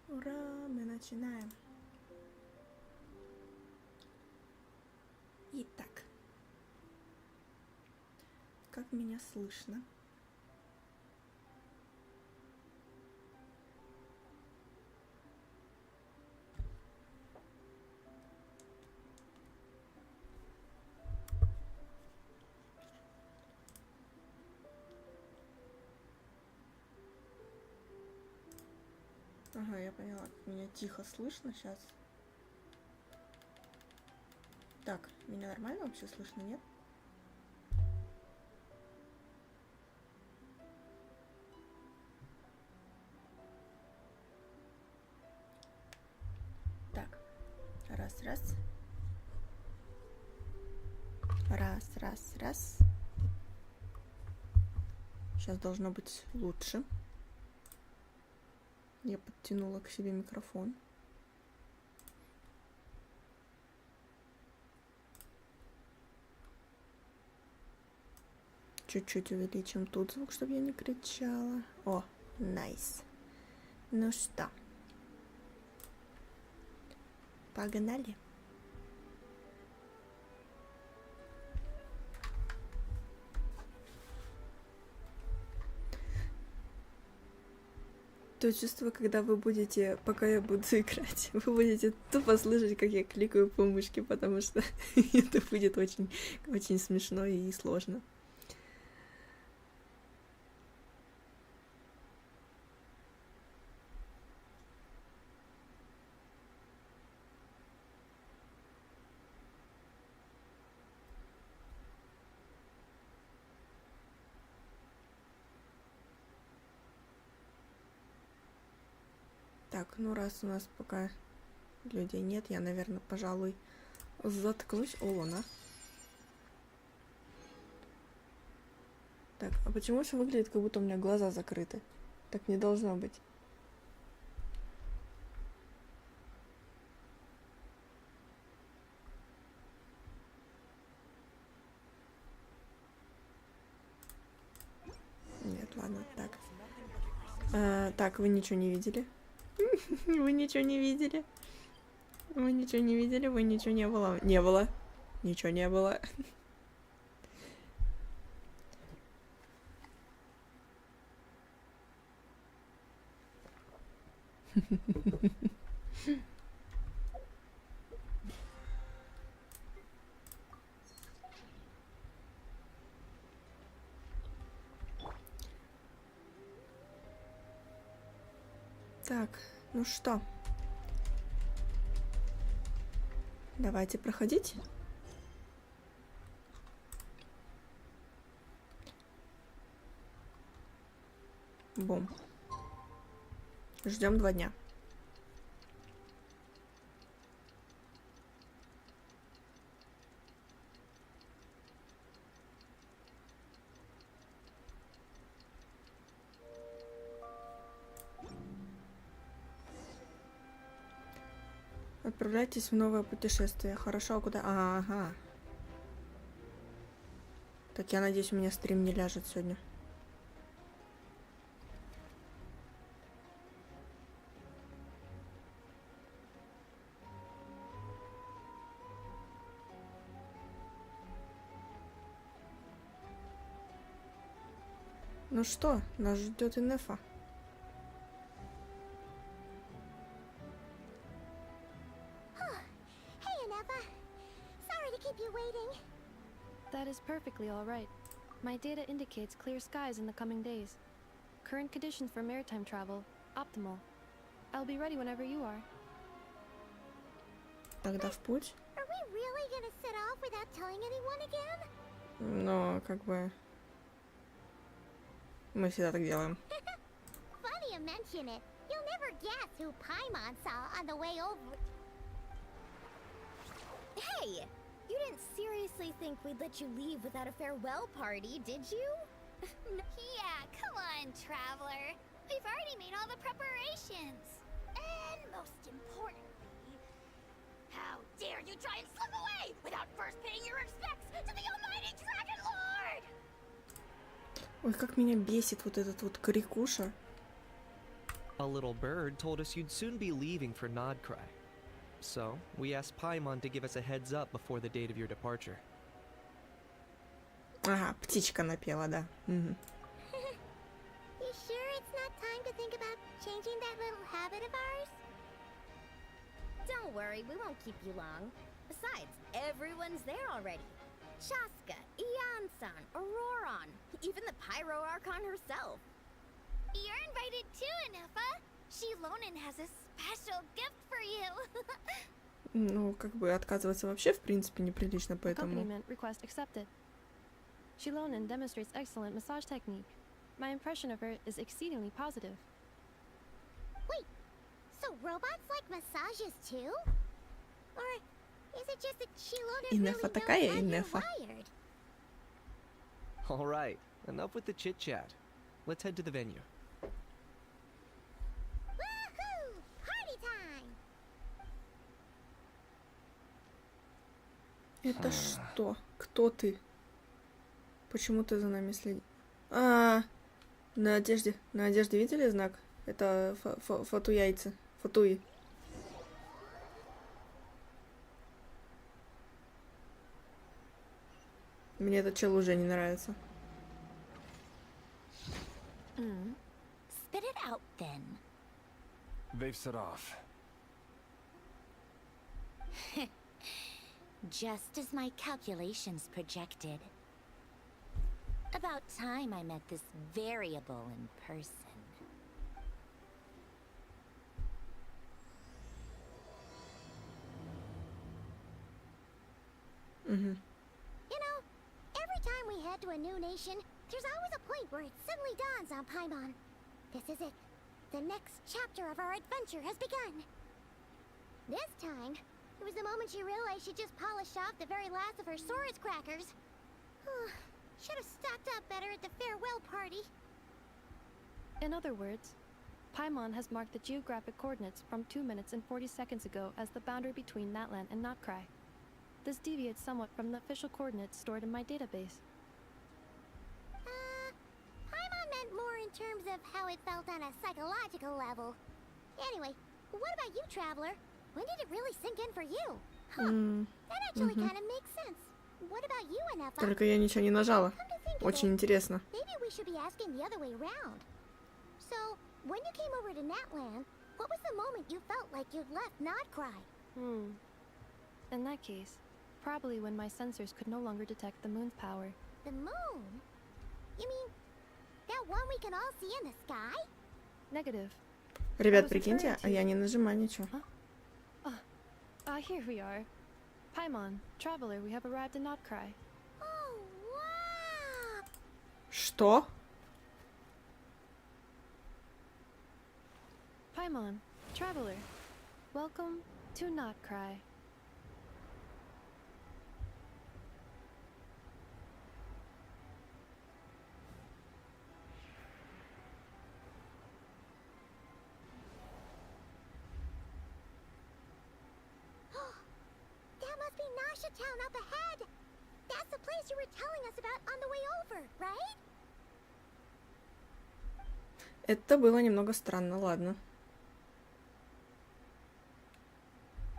Ура, мы начинаем. Итак, как меня слышно? Ага, я поняла, меня тихо слышно сейчас. Так, меня нормально вообще слышно, нет? Так, раз. Раз. Сейчас должно быть лучше. Я подтянула к себе микрофон. Чуть-чуть увеличим тут звук, чтобы я не кричала. О, найс. Ну что, погнали. То чувство, когда вы будете, пока я буду играть, вы будете тупо слышать, как я кликаю по мышке, потому что это будет очень смешно и сложно. Так, ну раз у нас пока людей нет, я, наверное, пожалуй, заткнусь. О, луна. Так, а почему все выглядит, как будто у меня глаза закрыты? Так не должно быть. Нет, ладно, так. Так, вы ничего не видели? Вы ничего не видели? Вы ничего не видели? Вы ничего не было? Не было. Ничего не было. Так, ну что? Давайте проходить. Бум. Ждем 2 дня. Отправляйтесь в новое путешествие. Хорошо, а куда? Ага. Так, я надеюсь, у меня стрим не ляжет сегодня. Ну что, нас ждет инефа. That is perfectly all right. My data indicates clear skies in the coming days. Current conditions for maritime travel, optimal. I'll be ready whenever you are. Тогда в путь. Are we really gonna set off without telling anyone again? Но, как бы... Мы всегда так делаем. Funny you mention it. You'll never guess who Paimon saw on the way over. Hey! You didn't seriously think we'd let you leave without a farewell party, did you? Yeah, come on, traveler. We've already made all the preparations. And most importantly, how dare you try and slip away without first paying your respects to the almighty Dragon Lord! Ой, как меня бесит вот этот вот крикуша. A little bird told us you'd soon be leaving for Nodcry. So, we asked Paimon to give us a heads up before the date of your departure. Ага, птичка напела, да. Мгм. You sure it's not time to think about changing that little habit of ours? Don't worry, we won't keep you long. Besides, everyone's there already. Chaska, Ian-san, Auroron, even the Pyro Archon herself. You're invited too, Anefa. Shilonen has a special gift for you. Ну, как бы отказываться вообще, в принципе, неприлично, поэтому... Accompaniment request accepted. Shilonen demonstrates excellent massage technique. My impression of her is exceedingly positive. Wait, so robots like massages too? Or is it just that Shilonen really Инефа knows такая, how you're Инефа. wired? Alright, enough with the chit-chat. Let's head to the venue. Woohoo! Party time! Это что? Кто ты? Почему ты за нами следишь? На одежде. На одежде видели знак? Это фатуяйцы. Фатуи. Мне этот чел уже не нравится. Spit it out then. They've set off. Just as my calculations projected. About time I met this variable in person. Угу. You know, every time we head to a new nation, there's always a point where it suddenly dawns on Paimon. This is it. The next chapter of our adventure has begun. This time, it was the moment she realized she just polished off the very last of her Saurus crackers. Should have stocked up better at the farewell party. In other words, Paimon has marked the geographic coordinates from 2 minutes and 40 seconds ago as the boundary between Natlan and Notcry. This deviates somewhat from the official coordinates stored in my database. Paimon meant more in terms of how it felt on a psychological level. Anyway, what about you, Traveler? When did it really sink in for you? That actually kind of makes sense. What about you, Anefa? Только я ничего не нажала. Come to think of Очень it, интересно. maybe we should be asking the other way around. So, when you came over to Natlan, what was the moment you felt like you'd left Nodcry? In that case, probably when my sensors could no longer detect the moon's power. The moon? You mean that one we can all see in the sky? Negative. Ребят, прикиньте, а я не нажимаю ничего. Here we are. Paimon, Traveler, we have arrived in Notcry. Oh, wow! Что? Paimon, Traveler, welcome to Notcry. That must be Nasha Town up ahead! That's the place you were telling us about on the way over, right? Это было немного странно, ладно.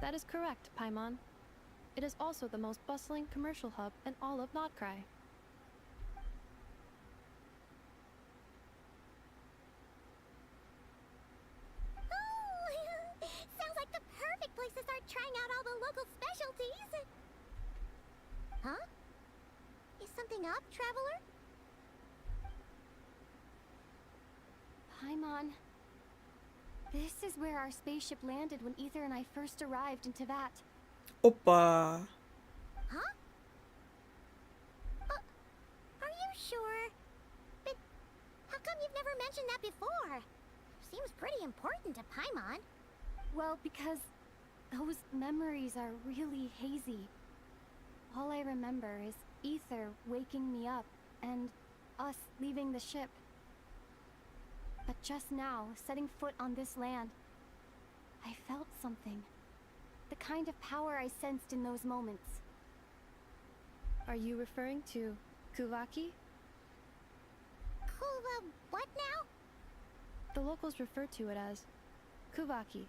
That is correct, Paimon. It is also the most bustling commercial hub in all of Notcry. Oh, sounds like the perfect place to start trying out all the local specialties. Huh? Is something up, Traveler? Paimon. This is where our spaceship landed when Ether and I first arrived in Tevat. Опа! Huh? Are you sure? But how come you've never mentioned that before? Seems pretty important to Paimon. Well, because those memories are really hazy. All I remember is Ether waking me up and us leaving the ship. But just now, setting foot on this land, I felt something. The kind of power I sensed in those moments. Are you referring to Kuvaki? Cool, what now? The locals refer to it as Kuvaki.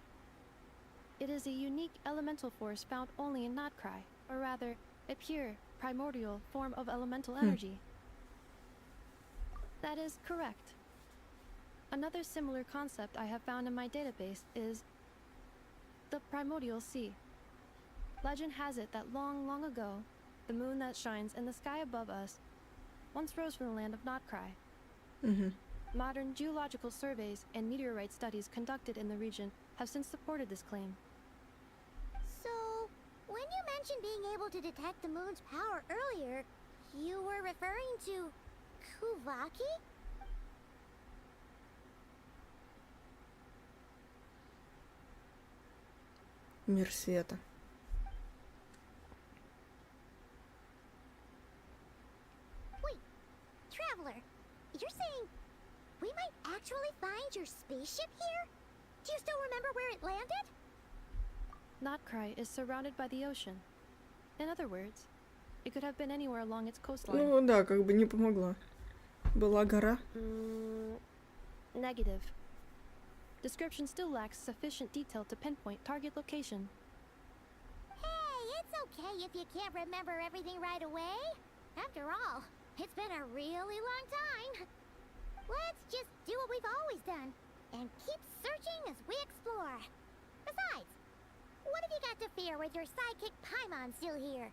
It is a unique elemental force found only in Notcry, or rather, a pure, primordial form of elemental energy. That is correct. Another similar concept I have found in my database is the primordial sea. Legend has it that long, long ago, the moon that shines in the sky above us once rose from the land of Notcry. Modern geological surveys and meteorite studies conducted in the region have since supported this claim. So, when you mentioned being able to detect the moon's power earlier, you were referring to Kuvaki? Мир света. Wait, Traveler, you're saying we might actually find your spaceship here? Do you still remember where it landed? Notcry is surrounded by the ocean. In other words, it could have been anywhere along its coastline. Ну да, как бы не помогло. Была гора. Negative. Description still lacks sufficient detail to pinpoint target location. Hey, it's okay if you can't remember everything right away. After all, it's been a really long time. Let's just do what we've always done and keep searching as we explore. Besides, what have you got to fear with your sidekick Paimon still here?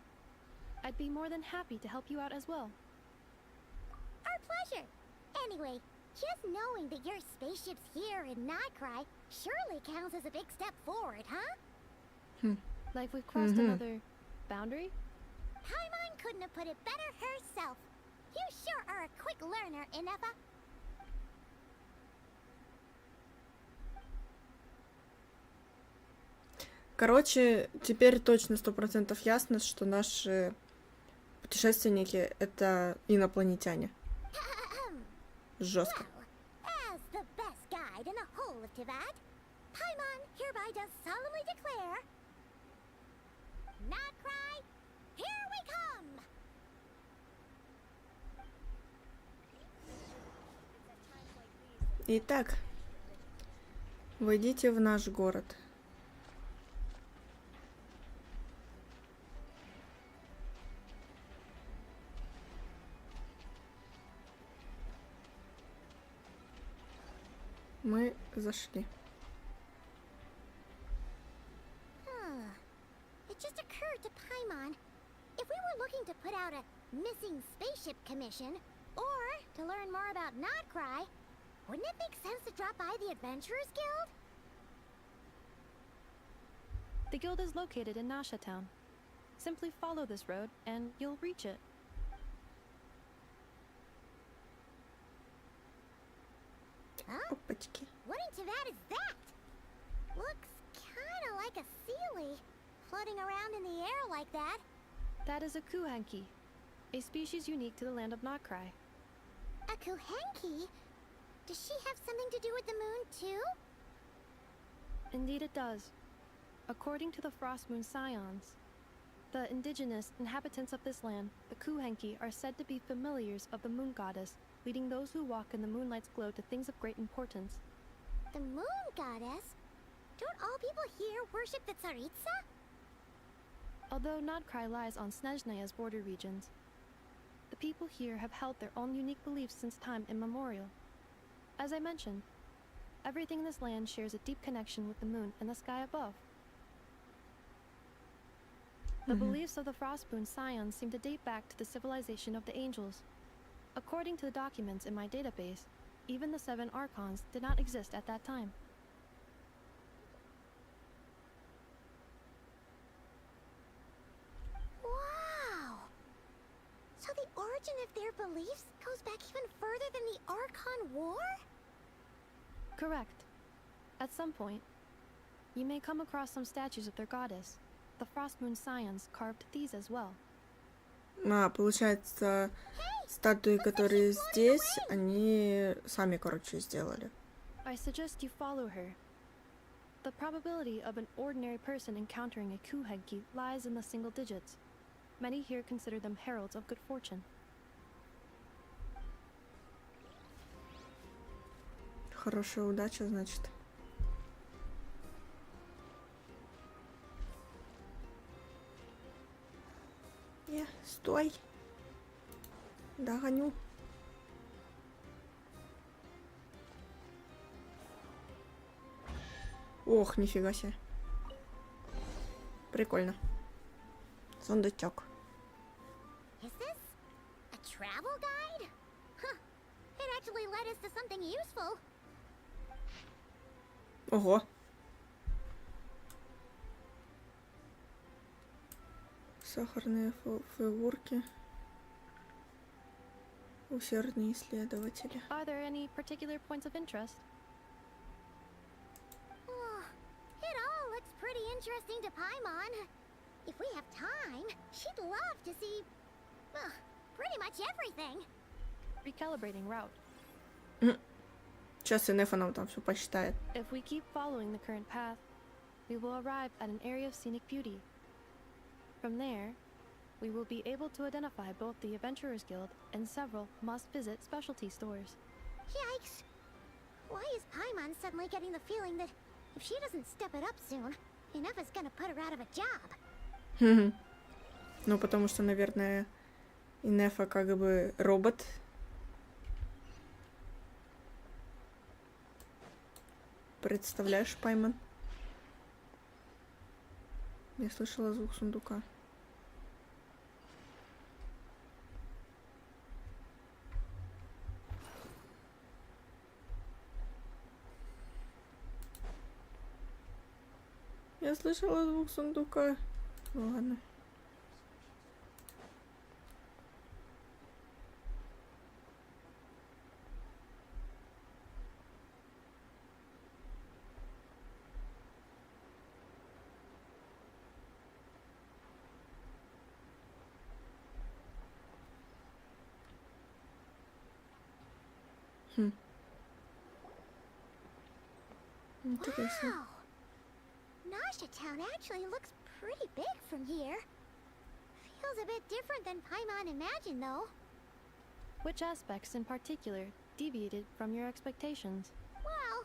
I'd be more than happy to help you out as well. Our pleasure. Anyway, just knowing that your spaceship's here in Notcry surely counts as a big step forward, huh? Like we've crossed another boundary? Paimon couldn't have put it better herself. You sure are a quick learner, Inefa. Короче, теперь точно 100% ясно, что наши путешественники — это инопланетяне. Жестко. As the best guide in the whole of Tibet, Paimon hereby does solemnly declare, Notcry, here we come! Итак, войдите в наш город. Мы зашли. It just occurred to Paimon, if we were looking to put out a missing spaceship commission, or to learn more about Notcry, wouldn't it make sense to drop by the Adventurers Guild? The guild is located in Nasha Town. Simply follow this road and you'll reach it. Huh? Опачки. What in Tibet is that? Looks kinda like a Sealy, floating around in the air like that. That is a Kuhanki, a species unique to the land of Notcry. A Kuhenki? Does she have something to do with the moon, too? Indeed it does. According to the Frost Moon Scions, the indigenous inhabitants of this land, the Kuhenki, are said to be familiars of the moon goddess, leading those who walk in the moonlight's glow to things of great importance. The moon goddess? Don't all people here worship the Tsaritsa? Although Notcry lies on Snezhnaya's border regions, the people here have held their own unique beliefs since time immemorial. As I mentioned, everything in this land shares a deep connection with the moon and the sky above. The beliefs of the Frostmoon Scions seem to date back to the civilization of the angels. According to the documents in my database, even the 7 Archons did not exist at that time. Wow! So the origin of their beliefs goes back even further than the Archon War? Correct. At some point, you may come across some statues of their goddess. The Frostmoon Scions carved these as well. Получается, статуи, которые здесь, они сами, короче, сделали. I suggest you follow her. The probability of an ordinary person encountering a Kuhenki lies in the single digits. Many here consider them heralds of good fortune. хорошая удача, значит. Стой. Догоню. Ох, нифига себе. Прикольно. Сундучок. Is this a travel guide? Huh. It actually led us to something useful. Ого. Сахарные фигурки. Усердные исследователи. Are there any particular points of interest? Oh, it all looks pretty interesting to Paimon. If we have time, she'd love to see, pretty much everything. Recalibrating route. Сейчас Инефа нам там все посчитает. If we keep following the current path, we will arrive at an area of scenic beauty. From there, we will be able to identify both the Adventurers Guild and several must-visit specialty stores. Yikes. Why is Paimon suddenly getting the feeling that if she doesn't step it up soon, Inefa's gonna put her out of a job? Ну, потому что, наверное, Инефа как бы робот. Представляешь, Пайман? Я слышала звук сундука. Я слышала звук сундука. Ну ладно. Интересно. Wow. Nasha Town actually looks pretty big from here. Feels a bit different than Paimon imagined, though. Which aspects in particular deviated from your expectations? Well,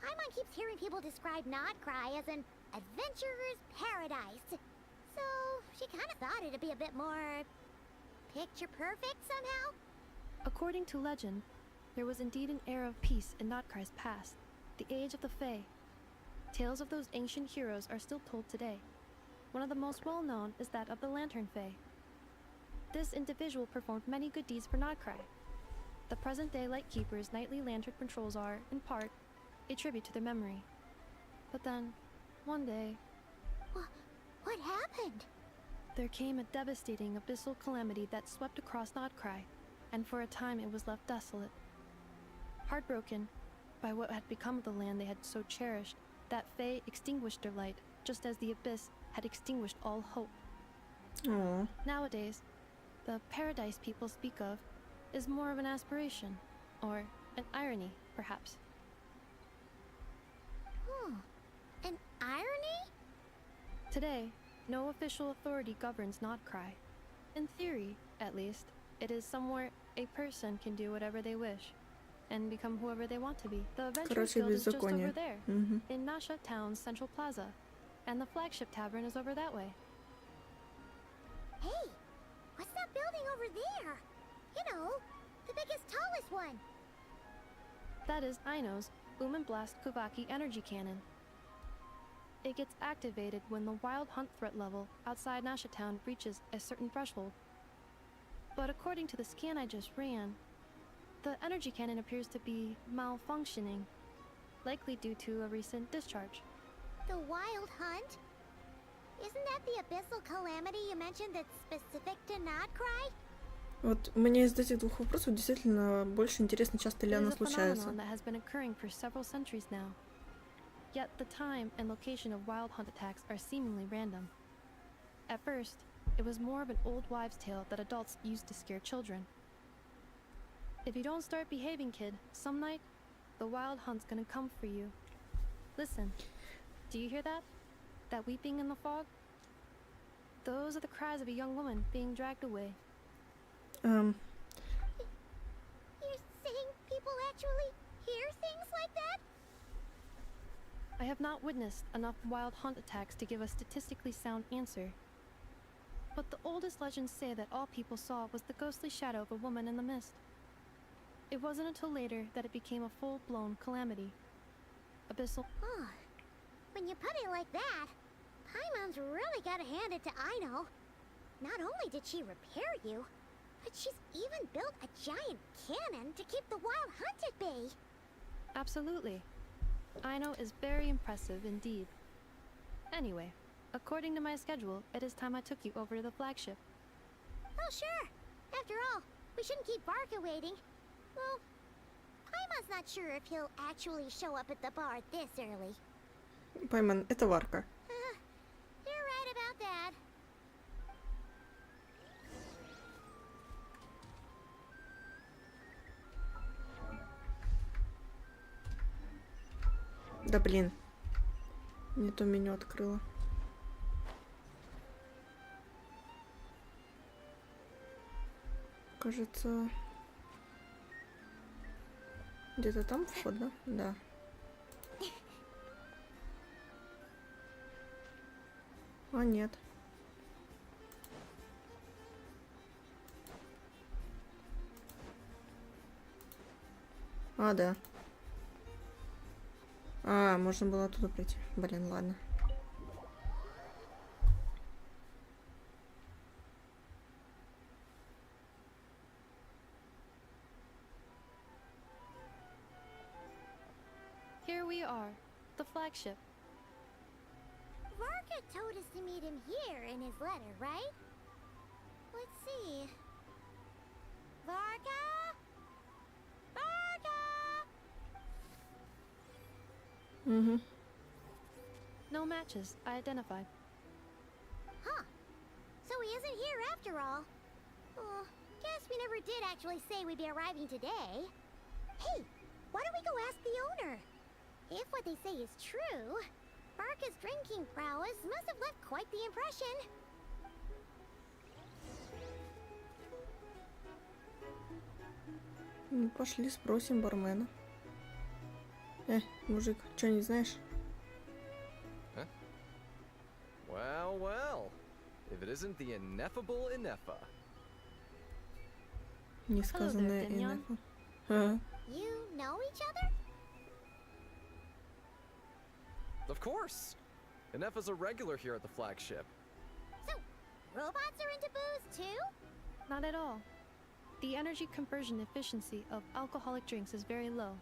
Paimon keeps hearing people describe Nodcry as an adventurer's paradise. So, she kind of thought it'd be a bit more picture perfect somehow. According to legend, there was indeed an era of peace in Notcry's past, the age of the Fae. Tales of those ancient heroes are still told today. One of the most well-known is that of the Lantern Fae. This individual performed many good deeds for Notcry. The present-day Lightkeeper's nightly lantern patrols are, in part, a tribute to their memory. But then, one day, What happened? there came a devastating abyssal calamity that swept across Notcry, and for a time it was left desolate. Heartbroken by what had become of the land they had so cherished, that Fae extinguished their light, just as the abyss had extinguished all hope. О, Nowadays, the paradise people speak of is more of an aspiration, or an irony, perhaps. An irony? Today, no official authority governs Notcry. In theory, at least, it is somewhere a person can do whatever they wish and become whoever they want to be. The Adventurers короче, Guild is just беззаконие. over there, Мгм. in Nasha Town's central plaza, and the flagship tavern is over that way. Hey, what's that building over there? You know, the biggest, tallest one. That is Aino's Blast Kuvaki energy cannon. It gets activated when the wild hunt threat level outside Nasha Town reaches a certain threshold. But according to the scan I just ran, the energy cannon appears to be malfunctioning, likely due to a recent discharge. The wild hunt? Isn't that the abyssal calamity you mentioned that's specific to Nodcry? Вот мне из этих двух вопросов действительно больше интересно, часто ли It оно is a случается. phenomenon that has been occurring for several centuries now. Yet the time and location of wild hunt attacks are seemingly random. At first, it was more of an old wives' tale that adults used to scare children. If you don't start behaving, kid, some night, the wild hunt's gonna come for you. Listen, do you hear that? That weeping in the fog? Those are the cries of a young woman being dragged away. Эм, You're saying people actually hear things like that? I have not witnessed enough wild hunt attacks to give a statistically sound answer. But the oldest legends say that all people saw was the ghostly shadow of a woman in the mist. It wasn't until later that it became a full-blown calamity. Abyssal. Oh, when you put it like that, Paimon's really gotta hand it to Aino. Not only did she repair you, but she's even built a giant cannon to keep the wild hunt at bay. Absolutely. Aino is very impressive indeed. Anyway, according to my schedule, it is time I took you over to the flagship. Oh, sure. After all, we shouldn't keep Varka waiting. Well, Paimon's not sure if he'll actually show up at the bar this early. Пайман, это Варка. You're right about that. Да блин. Не то меню открыла. Кажется... Где-то там вход, да? Да. А, нет. А, да. А, можно было оттуда пройти. Блин, ладно. Here we are, the flagship. Varka told us to meet him here in his letter, right? Let's see. Varka? Varka! Угу. No matches, I identified. Huh. So he isn't here after all. Oh, guess we never did actually say we'd be arriving today. Hey, why don't we go ask the owner? If what they say is true, Varka's drinking prowess must have left quite the impression. Ну, пошли спросим бармена. Мужик, что не знаешь? Well, well. If it isn't the ineffable Ineffa. Несказанное Hello there, инфо. Ага. You know each other? Of course. Ineffa's a regular here at the flagship. So, robots are into booze too? Not at all. The energy conversion efficiency of alcoholic drinks is very low,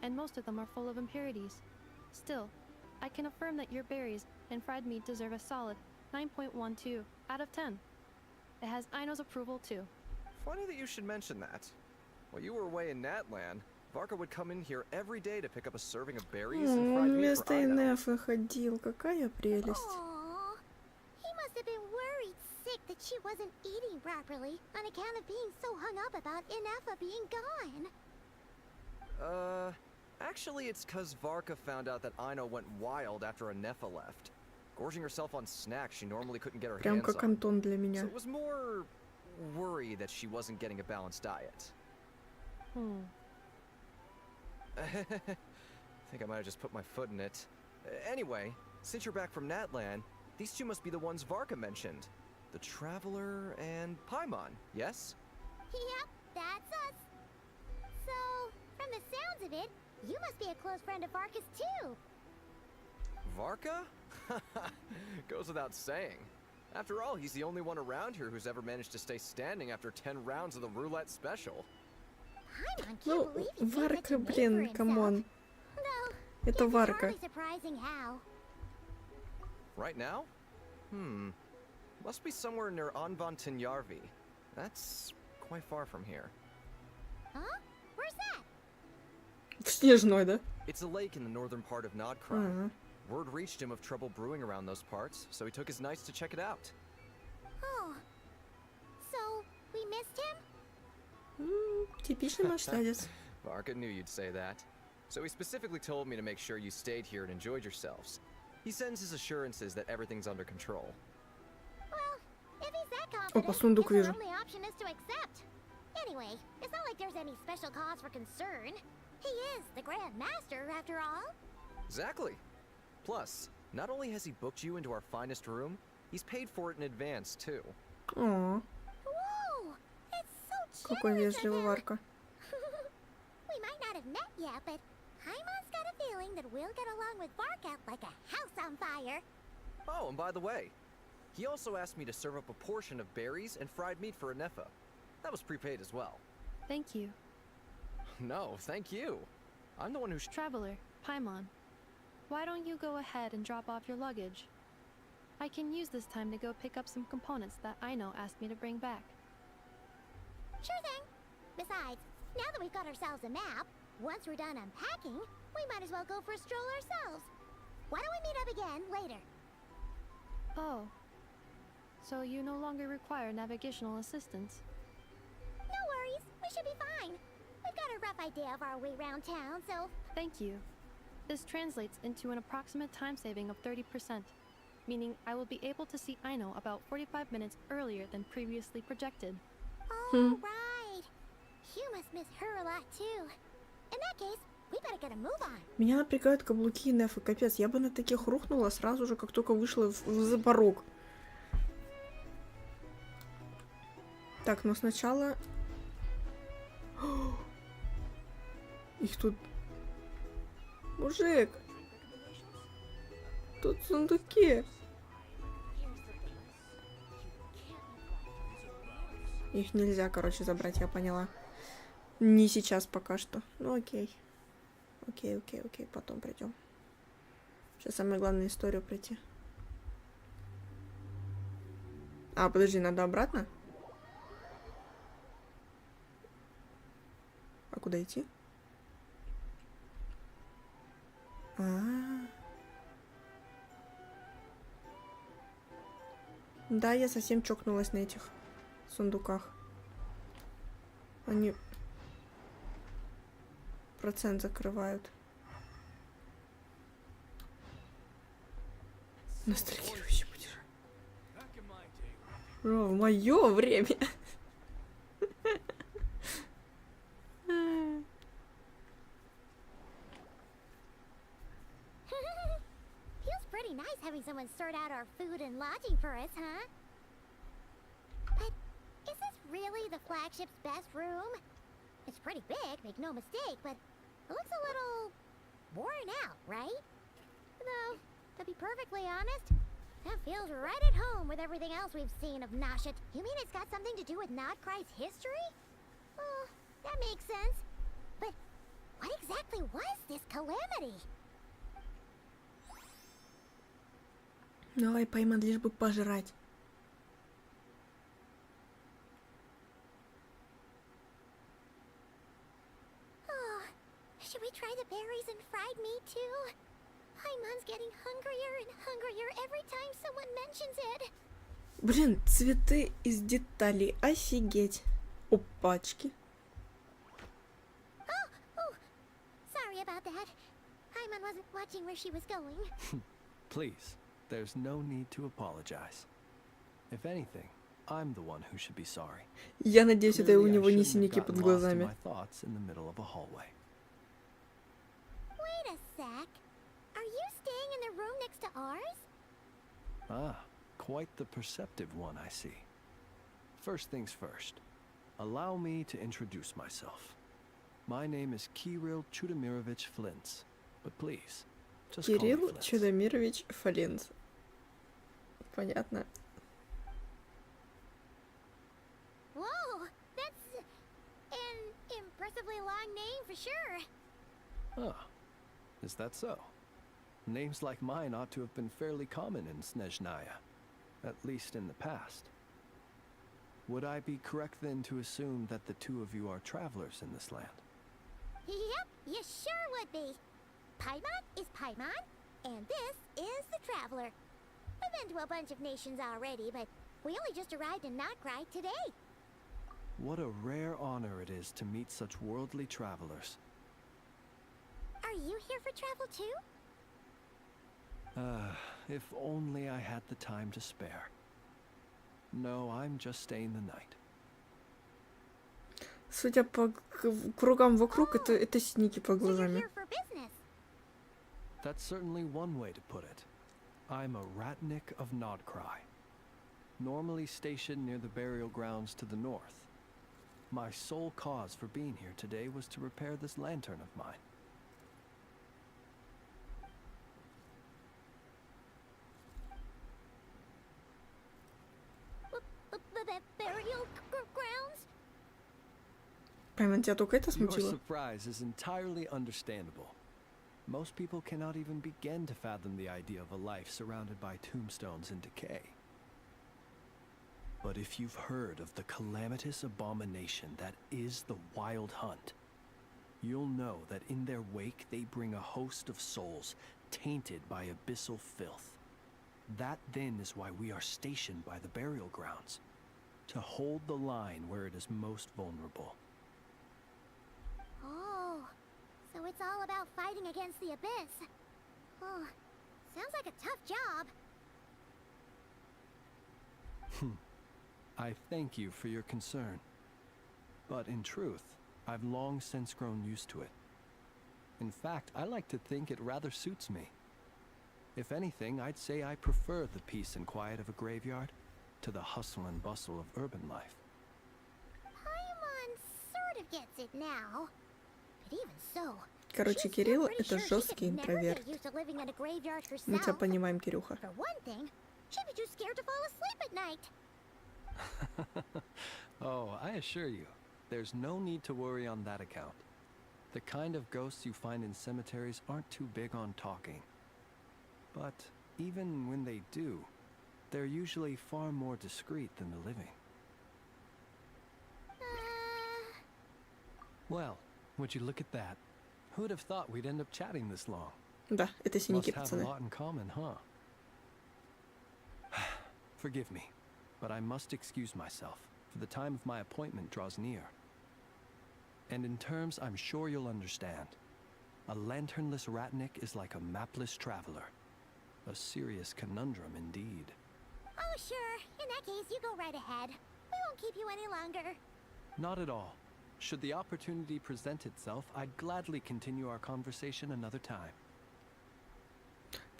and most of them are full of impurities. Still, I can affirm that your berries and fried meat deserve a solid 9.12 out of 10. It has Aino's approval too. Funny that you should mention that. While you were away in Natland, Varka would come in here every day to pick up a serving of berries and fried Он meat вместо for Aino. Инефы ходил. Какая прелесть. Aww. He must have been worried sick that she wasn't eating properly on account of being so hung up about Ineffa being gone. Actually it's cause Varka found out that Aino went wild after Ineffa left. Gorging herself on snacks she normally couldn't get her Прям hands как on. Антон для So меня. it was more worry that she wasn't getting a balanced diet. I think I might have just put my foot in it. Anyway, since you're back from Natland, these two must be the ones Varka mentioned. The Traveler and Paimon, yes? Yep, that's us. So, from the sounds of it, you must be a close friend of Varka's too. Varka? Goes without saying. After all, he's the only one around here who's ever managed to stay standing after 10 rounds of the roulette special. Paimon can't Ну, believe he's made such a Варка, name for блин, himself. камон. Though, Это it's Варка. hardly surprising how. Right now? Must be somewhere near Anvantinjarvi. That's quite far from here. Huh? Where's that? В Снежной, да? It's a lake in the northern part of Nodcry. Ага. Word reached him of trouble brewing around those parts, so he took his knights to check it out. Oh. So, we missed him? Типичный марштадец. Varka knew you'd say that. So he specifically told me to make sure you stayed here and enjoyed yourselves. He sends his assurances that everything's under control. Well, if he's that confident, Опа, сундук his вижу. only option is to accept. Anyway, it's not like there's any special cause for concern. He is the Grand Master, after all. Exactly. Plus, not only has he booked you into our finest room, he's paid for it in advance, too. О, Whoa! It's so какой generous of вежливый him. Варка. We might not have met yet, but Paimon's got a feeling that we'll get along with Varka like a house on fire. Oh, and by the way, he also asked me to serve up a portion of berries and fried meat for Anefa. That was prepaid as well. Thank you. No, thank you. I'm the one who Traveler, Paimon, why don't you go ahead and drop off your luggage? I can use this time to go pick up some components that Aino asked me to bring back. Sure thing. Besides, now that we've got ourselves a map, once we're done unpacking, we might as well go for a stroll ourselves. Why don't we meet up again later? Oh. So you no longer require navigational assistance? No worries, we should be fine. We've got a rough idea of our way around town, so... Thank you. This translates into an approximate time saving of 30%, meaning I will be able to see Aino about 45 minutes earlier than previously projected. Oh, right. You must miss her a lot, too. In that case, we better get a move on. Меня напрягают каблуки Нефы, капец. Я бы на таких рухнула сразу же, как только вышла за порог. Так, но сначала... Их тут... Мужик! Тут сундуки. Их нельзя, короче, забрать, я поняла. Не сейчас пока что. Ну окей. Окей, потом придем. Сейчас самое главное историю пройти. А, подожди, надо обратно? А куда идти? Да, я совсем чокнулась на этих сундуках. Они процент закрывают. Ностальгирующий путешествие. В мое время. Feels pretty nice having someone sort out our food and lodging for us, huh? But is this really the flagship's best room? It's pretty big, make no mistake, but it looks a little worn out, right? Though, to be perfectly honest, that feels right at home with everything else we've seen of Nashut. You mean it's got something to do with Nodcry's history? Oh, that makes sense. But what exactly was this calamity? Давай, Пайман, лишь бы пожрать. Oh, should we try the berries and fried meat too? Paimon's getting hungrier and hungrier every time someone mentions it. Блин, цветы из деталей. Офигеть. Опачки. Oh, sorry about that. Paimon wasn't watching where she was going. Please, there's no need to apologize. If anything, I'm the one who should be sorry. Я надеюсь, это у Clearly, I него не shouldn't have синяки gotten под lost in глазами. my thoughts in the middle of a hallway. Wait a sec. Are you staying in the room next to ours? Ah, quite the perceptive one, I see. First things first, allow me to introduce myself. My name is Kirill Chudamirovich Flintz, but please, just call me Кирилл Flintz. Чудомирович Фалинц. Понятно. Whoa, that's an impressively long name for sure. Ah, is that so? Names like mine ought to have been fairly common in Snezhnaya, at least in the past. Would I be correct then to assume that the two of you are travelers in this land? Yep, you sure would be. Paimon is Paimon, and this is the Traveler. We've been to a bunch of nations already, but we only just arrived in Notcry today. What a rare honor it is to meet such worldly travelers. Are you here for travel too? If only I had the time to spare. No, I'm just staying the night. Судя по кругам вокруг, это синяки под So you're глазами. here for business. That's certainly one way to put it. I'm a ratnik of Nodcry, normally stationed near the burial grounds to the north. My sole cause for being here today was to repair this lantern of mine. Burial grounds? Пайман, тебя только это Your смутило? surprise is entirely understandable. Most people cannot even begin to fathom the idea of a life surrounded by tombstones and decay. But if you've heard of the calamitous abomination that is the Wild Hunt, you'll know that in their wake they bring a host of souls tainted by abyssal filth. That then is why we are stationed by the burial grounds, to hold the line where it is most vulnerable. Oh, so it's all about fighting against the abyss. Oh, sounds like a tough job. I thank you for your concern. But in truth, I've long since grown used to it. In fact, I like to think it rather suits me. If anything, I'd say I prefer the peace and quiet of a graveyard to the hustle and bustle of urban life. Paimon sort of gets it now. But even so, Короче, she's Кирилл pretty это sure she жесткий could never интроверт. get used to living in a graveyard Мы тебя herself. понимаем, Кирюха. For one thing, she'd be too scared to fall asleep at night. Oh, I assure you, there's no need to worry on that account. The kind of ghosts you find in cemeteries aren't too big on talking. But even when they do, they're usually far more discreet than the living. Well, would you look at that? Who'd have thought we'd end up chatting this long? Да, это синяки, Must have a пацаны. lot in common, huh? Forgive me, but I must excuse myself, for the time of my appointment draws near. And in terms I'm sure you'll understand, a lanternless ratnik is like a mapless traveler. A serious conundrum indeed. Oh, sure. In that case, you go right ahead. We won't keep you any longer. Not at all. Should the opportunity present itself, I'd gladly continue our conversation another time.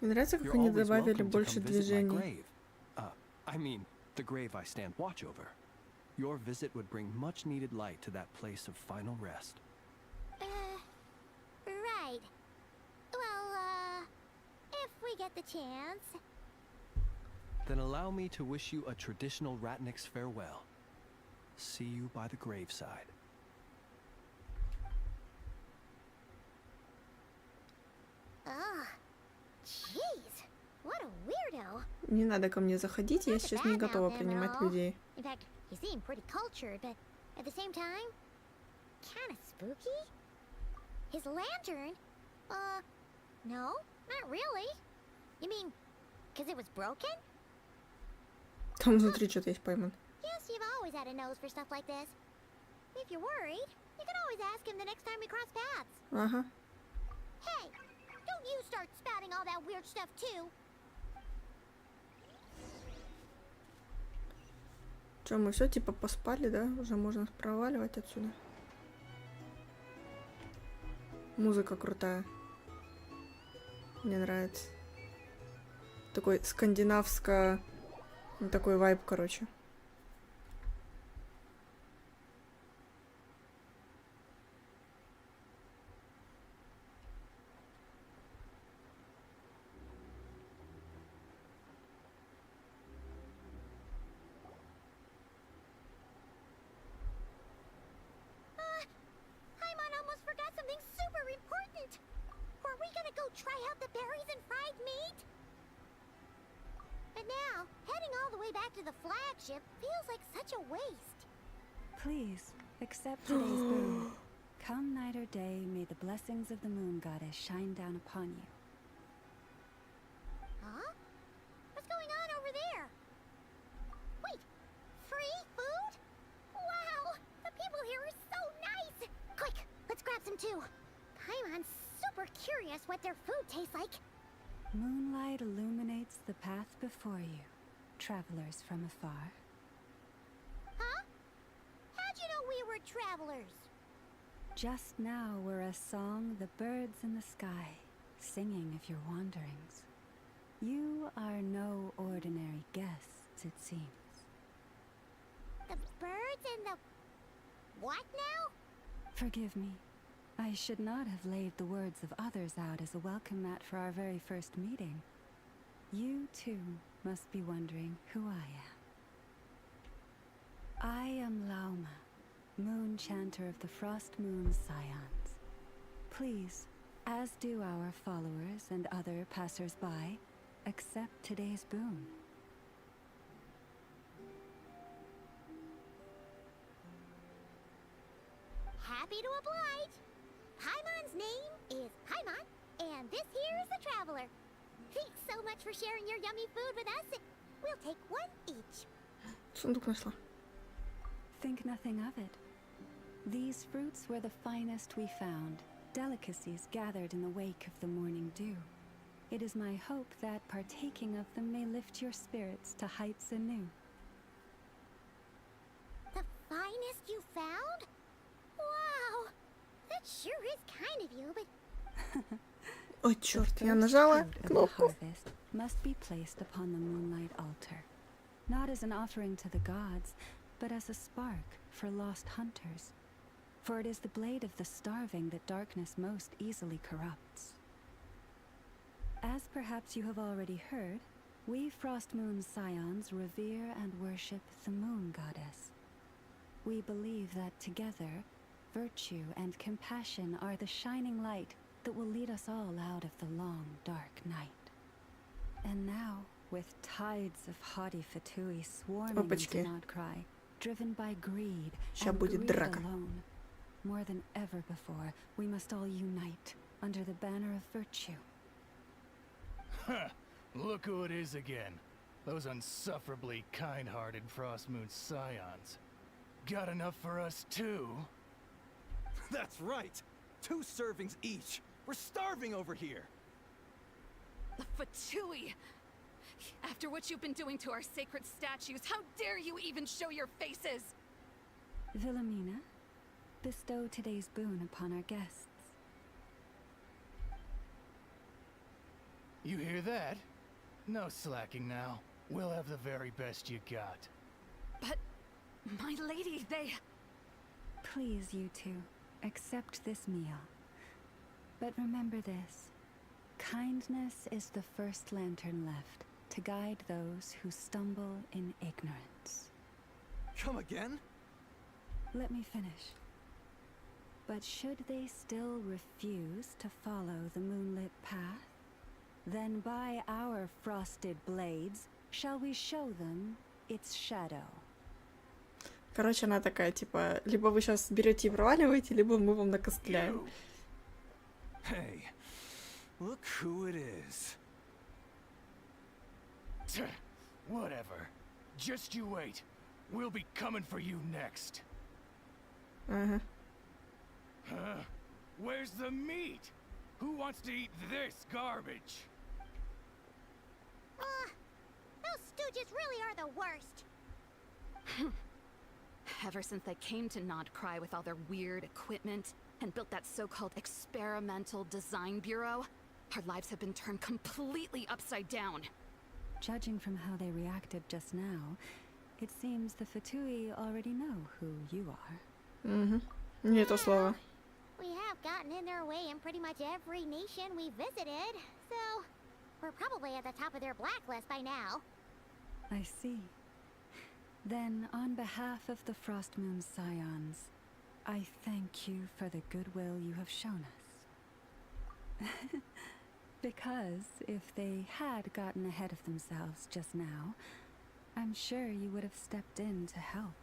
Мне нравится, как You're они always добавили welcome to больше come visit my движений. grave. I mean, the grave I stand watch over. Your visit would bring much needed light to that place of final rest. Right. Well, if we get the chance. Then allow me to wish you a traditional ratnik's farewell. See you by the graveside. Ugh. Jeez. What a weirdo. Не надо ко мне заходить, я Not a сейчас не bad готова mouth him принимать and all. людей. In fact, he seemed pretty cultured, but at the same time, kind of spooky. His lantern? No, not really. You mean, because it was broken? Там внутри что-то есть, Пайман. Yes, you've always had a nose for stuff like this. If you're worried, you can always ask him the next time we cross paths. Ага. Hey, don't you start spouting all that weird stuff too. Че, мы все типа поспали, да? Уже можно проваливать отсюда. Музыка крутая. Мне нравится. Такой скандинавско... Ну, такой вайб, короче. Paimon almost forgot something super important. Were we gonna go try out the berries and fried meat? But now, heading all the way back to the flagship feels like such a waste. Please, accept today's boon. Come night or day, may the blessings of the moon goddess shine down upon you. Huh? What's going on over there? Wait, free food? Wow, the people here are so nice! Quick, let's grab some too. Paimon's super curious what their food tastes like. Moonlight illuminates the path before you, travelers from afar. Huh? How'd you know we were travelers? Just now were a song the birds in the sky, singing of your wanderings. You are no ordinary guests, it seems. The birds and the... what now? Forgive me. I should not have laid the words of others out as a welcome mat for our very first meeting. You, too, must be wondering who I am. I am Lauma, moon chanter of the Frost Moon Scions. Please, as do our followers and other passers-by, accept today's boon. Happy to oblige. Paimon's name is Paimon, and this here is the Traveler. Thanks so much for sharing your yummy food with us. We'll take one each. Сундук нашла. Think nothing of it. These fruits were the finest we found, delicacies gathered in the wake of the morning dew. It is my hope that partaking of them may lift your spirits to heights anew. The finest you found? Wow! That sure is kind of you, but... Ой, The черт, я first нажала fruit of the кнопку. harvest must be placed upon the moonlight altar, not as an offering to the gods, but as a spark for lost hunters. For it is the blade of the starving that darkness most easily corrupts. As perhaps you have already heard, we Frost Moon Scions revere and worship the moon goddess. We believe that together, virtue and compassion are the shining light that will lead us all out of the long, dark night. And now, with tides of haughty Fatui swarming Опачки. into Nodcry, driven by greed Ща and будет greed драка. alone, more than ever before, we must all unite under the banner of virtue. Huh. Look who it is again. Those unsufferably kind-hearted Frost Moon Scions. Got enough for us too? That's right! 2 servings each! We're starving over here! The Fatui! After what you've been doing to our sacred statues, how dare you even show your faces? Wilhelmina, bestow today's boon upon our guests. You hear that? No slacking now. We'll have the very best you got. But, my lady, they... Please, you two, accept this meal. But remember this. Kindness is the first lantern left to guide those who stumble in ignorance. Come again? Let me finish. But should they still refuse to follow the moonlit path, then by our frosted blades shall we show them its shadow. Короче, она такая, типа, либо вы сейчас берете и проваливаете, либо мы вам накостыляем. You. Hey, look who it is. Whatever. Just you wait. We'll be coming for you next. Ага. Huh? Where's the meat? Who wants to eat this garbage? Those stooges really are the worst. Ever since they came to Nodcry with all their weird equipment and built that so-called experimental design bureau, our lives have been turned completely upside down. Judging from how they reacted just now, it seems the Fatui already know who you are. Угу. Не то слово. We have gotten in their way in pretty much every nation we visited, so we're probably at the top of their blacklist by now. I see. Then, on behalf of the Frost Moon Scions, I thank you for the goodwill you have shown us. Because if they had gotten ahead of themselves just now, I'm sure you would have stepped in to help.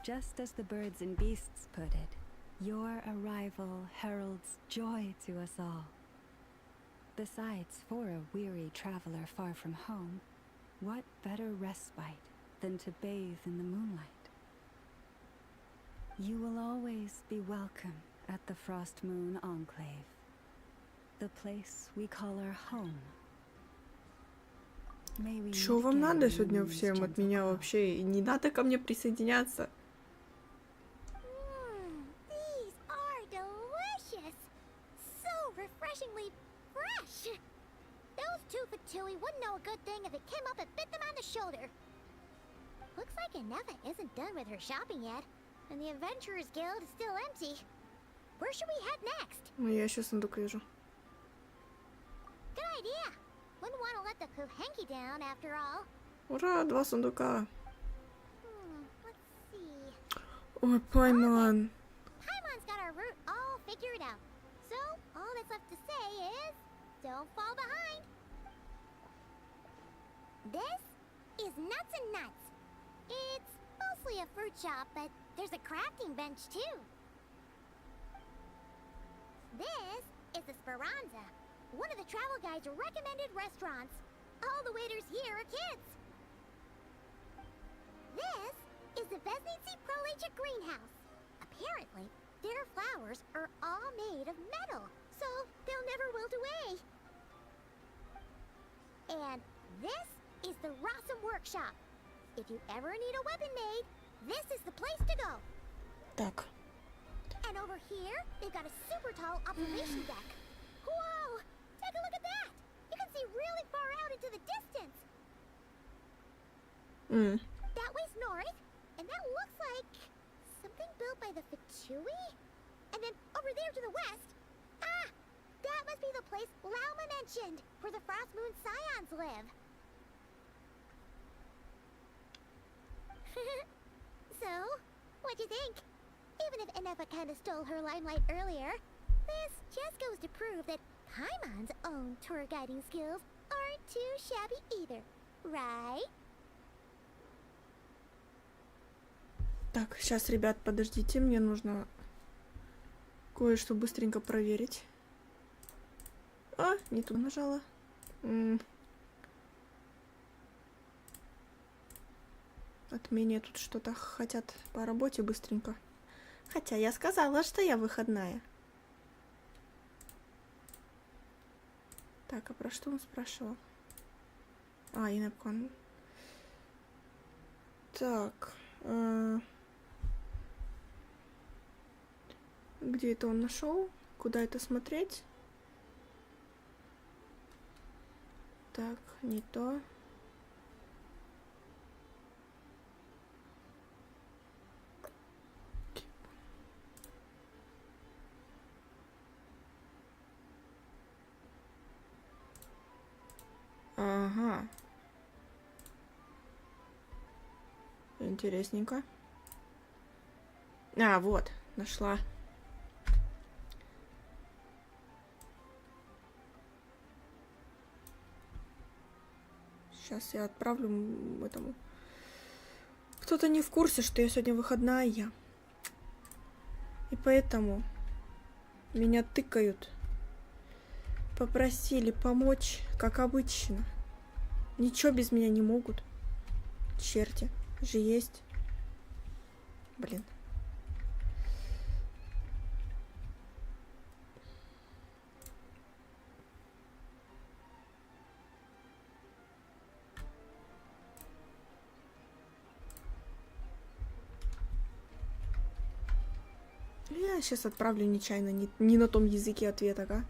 Just as the birds and beasts put it, your arrival heralds joy to us all. Besides, for a weary traveler far from home, what better respite than to bathe in the moonlight? You will always be welcome at the Frost Moon Enclave, the place we call our home. May we Чё meet вам again надо in the сегодня moon's всем от gentle меня glow. вообще? И не надо ко мне присоединяться. These are delicious. So refreshingly if it came up and bit them on the shoulder. Looks like Inefa isn't done with her shopping yet, and the Adventurers Guild is still empty. Where should we head next? Ну, я еще сундук вижу. Good idea. Wouldn't want to let the Kuhenki down after all. Ура, 2 сундука. Let's see. Ой, Пайман. Paimon's got our route all figured out. So, all that's left to say is, don't fall behind. This is Nuts and Nuts. It's mostly a fruit shop, but there's a crafting bench too. This is the Speranza, one of the travel guide's recommended restaurants. All the waiters here are kids. This is the Vesnitsi Prolicha greenhouse. Apparently, their flowers are all made of metal, so they'll never wilt away. And this is the Rossum workshop. If you ever need a weapon made, this is the place to go. Так. And over here, they've got a super tall observation deck. Whoa! Take a look at that! You can see really far out into the distance. That way's north, and that looks like something built by the Fatui? And then over there to the west, that must be the place Lauma mentioned, where the Frost Moon Scions live. So, what'd you think? Even if Inefa kinda stole her limelight earlier, this just goes to prove that Paimon's own tour guiding skills aren't too shabby either, right? Так, сейчас, ребят, подождите, мне нужно кое-что быстренько проверить. А, не туда нажала. От меня тут что-то хотят по работе быстренько. Хотя я сказала, что я выходная. Так, а про что он спрашивал? Инепкон. Так. Где это он нашел? Куда это смотреть? Так, не то. Ага. Интересненько. Вот, нашла. Сейчас я отправлю этому. Кто-то не в курсе, что я сегодня выходная. И поэтому меня тыкают. Попросили помочь, как обычно. Ничего без меня не могут. Черти же есть. Блин. Я сейчас отправлю нечаянно, не на том языке ответа, а?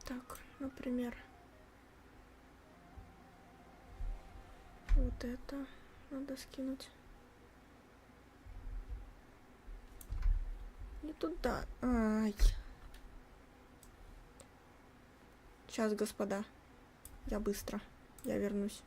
Так, например, вот это надо скинуть. Не туда. Ай. Сейчас, господа. Я быстро. Я вернусь.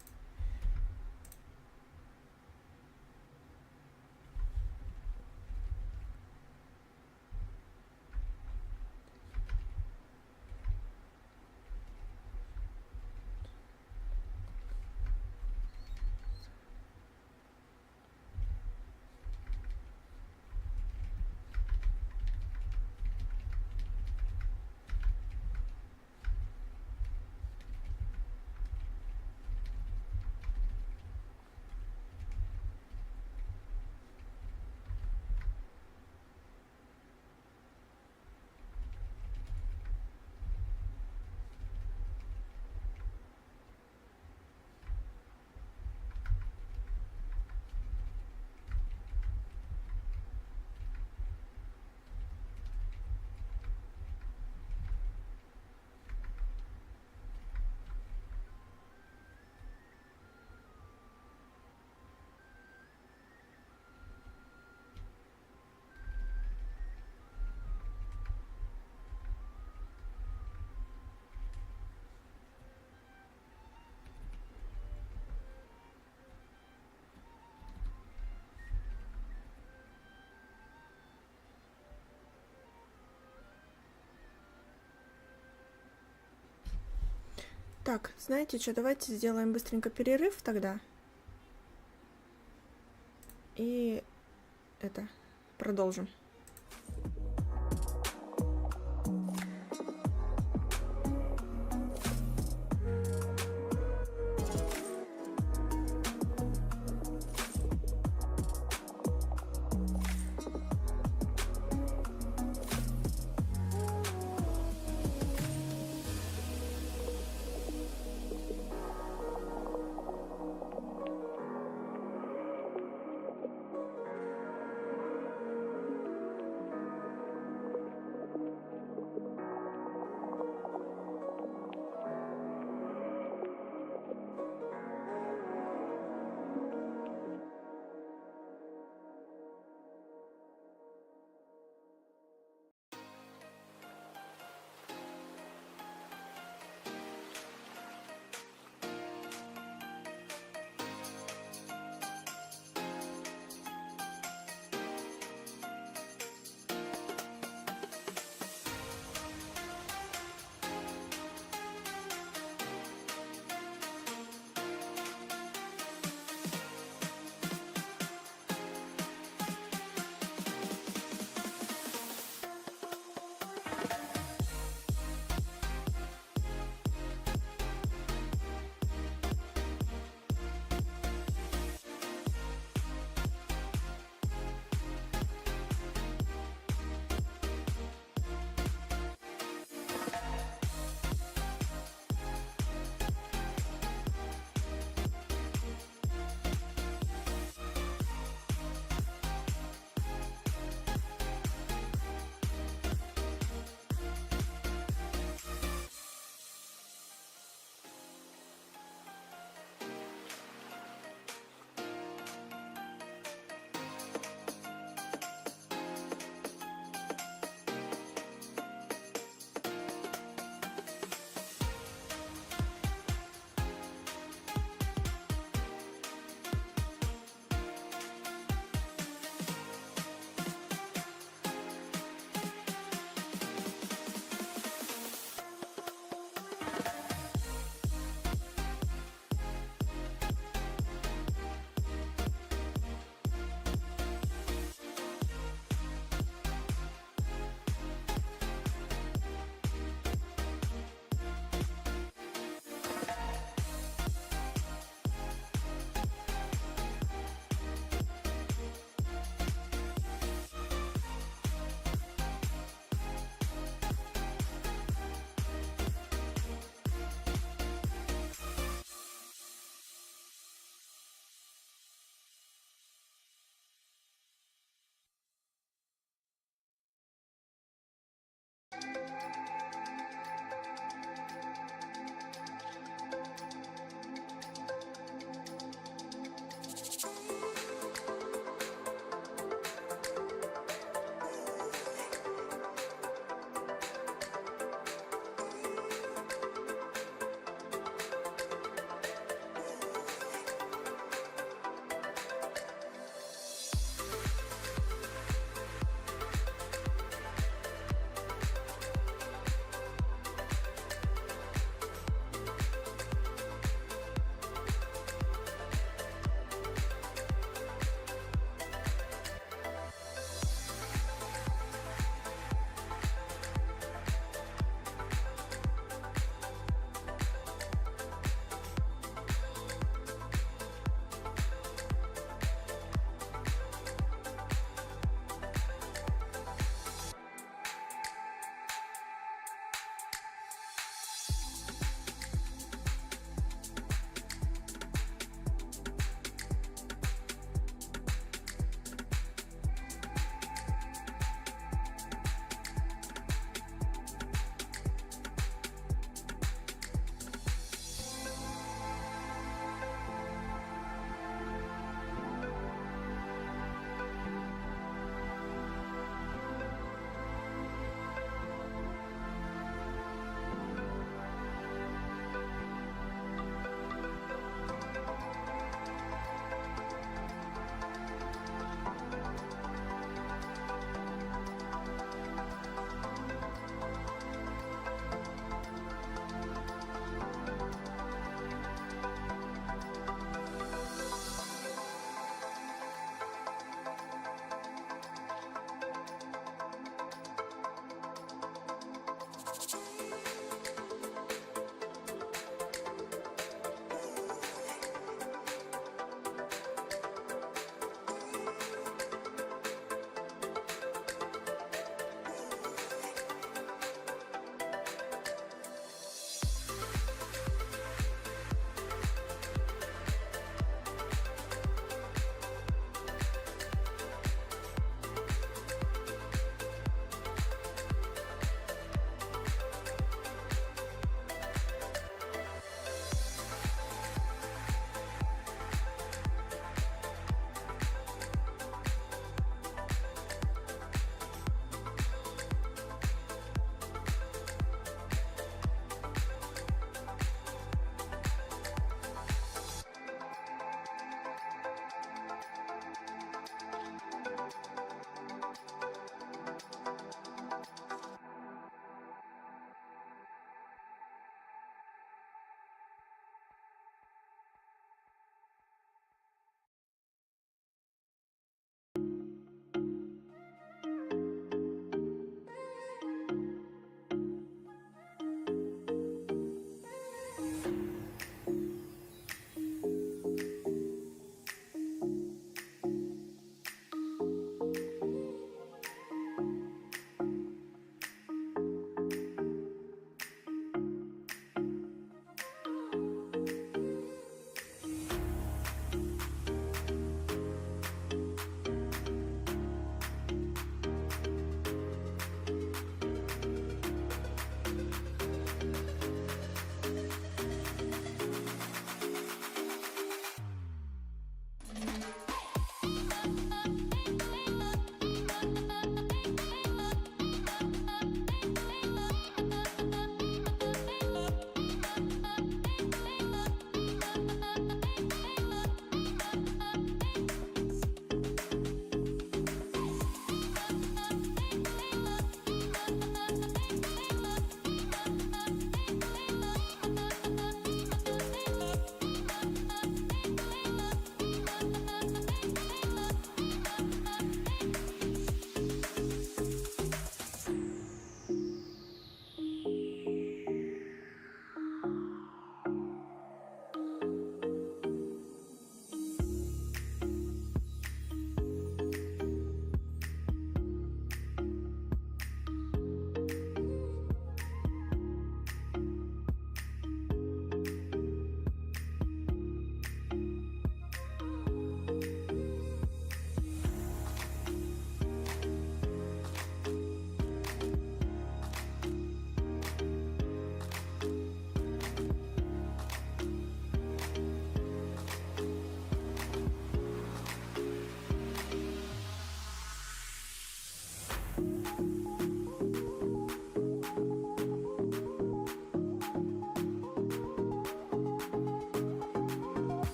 Так, знаете что, давайте сделаем быстренько перерыв тогда. И это, продолжим.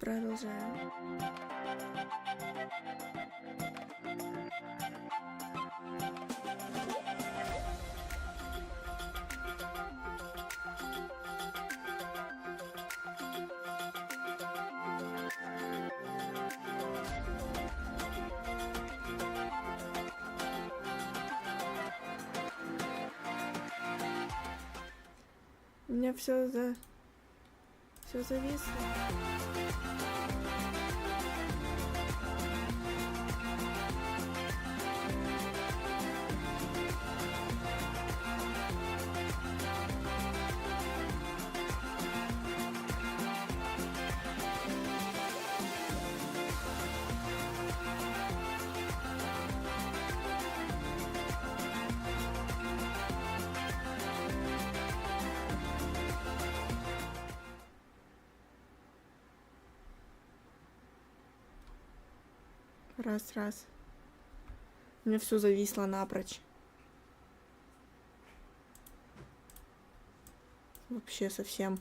Продолжаем. У меня все зависло. Раз. У меня все зависло напрочь. Вообще совсем.